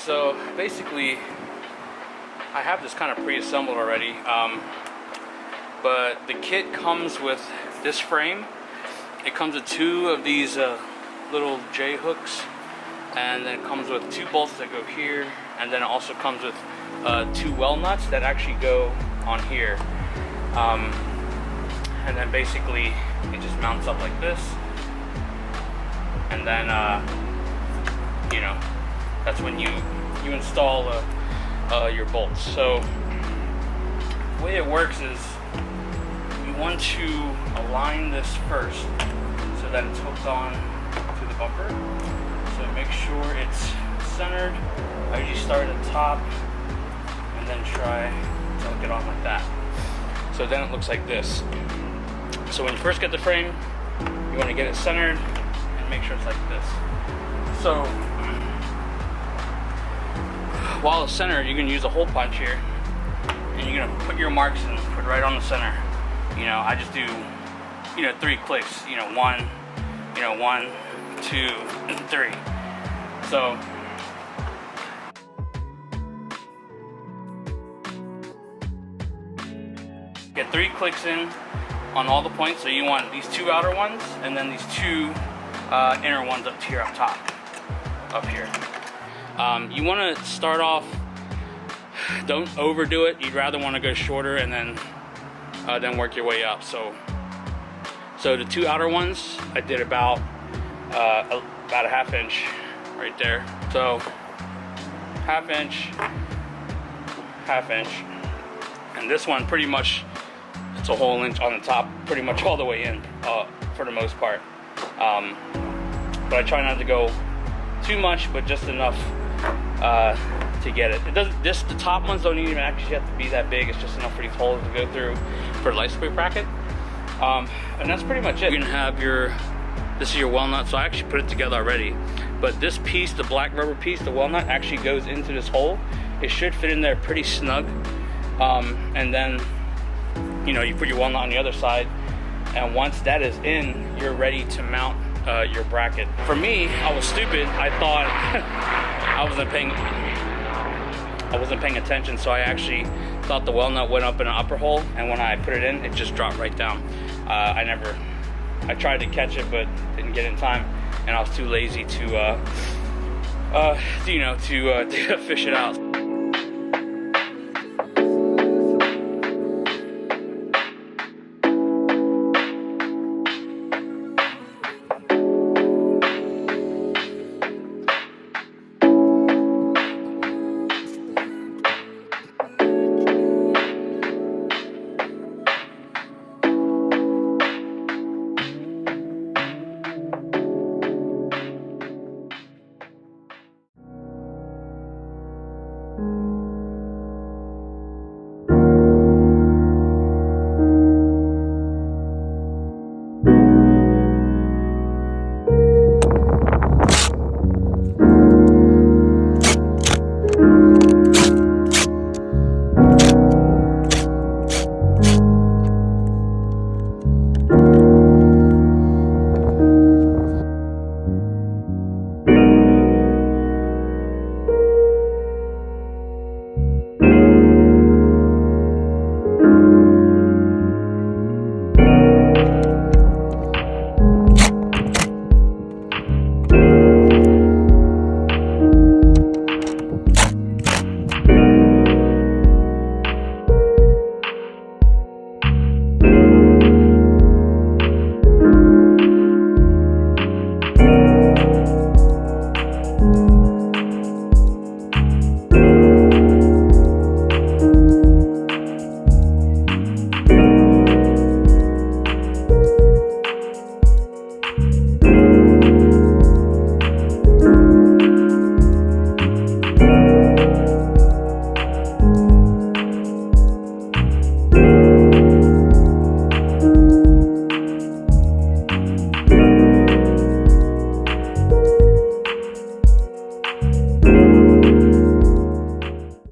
so basically I have this kind of pre-assembled already, but the kit comes with this frame. It comes with two of these little J hooks, and then it comes with two bolts that go here, and then it also comes with two well nuts that actually go on here, and then basically it just mounts up like this, and then you know, that's when you install your bolts. So the way it works is you want to align this first so that it's hooked on to the bumper. So make sure it's centered. I usually start at the top and then try to hook it on like that. So then it looks like this. So when you first get the frame, you want to get it centered and make sure it's like this. So while it's centered, you can use a hole punch here, and you're gonna put your marks and put it right on the center. You know, I just do, 3 clicks. 1, 1, 2, and 3. So get 3 clicks in on all the points. So you want these 2 outer ones, and then these 2 inner ones up here, up top, up here. You want to start off, don't overdo it. You'd rather want to go shorter and then work your way up. So the 2 outer ones, I did about a ½ inch right there. So ½ inch, ½ inch, and this one pretty much, it's a whole inch on the top, pretty much all the way in for the most part. But I try not to go too much, but just enough to get it. It doesn't. The top ones don't even actually have to be that big. It's just enough for these holes to go through for the license plate bracket. And that's pretty much it. You're gonna have this is your well nut. So I actually put it together already. But this piece, the black rubber piece, the well nut actually goes into this hole. It should fit in there pretty snug. And then, you put your well nut on the other side, and once that is in, you're ready to mount your bracket. For me, I was stupid. I thought I wasn't paying attention, so I actually thought the well nut went up in an upper hole, and when I put it in, it just dropped right down. I tried to catch it, but didn't get it in time, and I was too lazy to fish it out.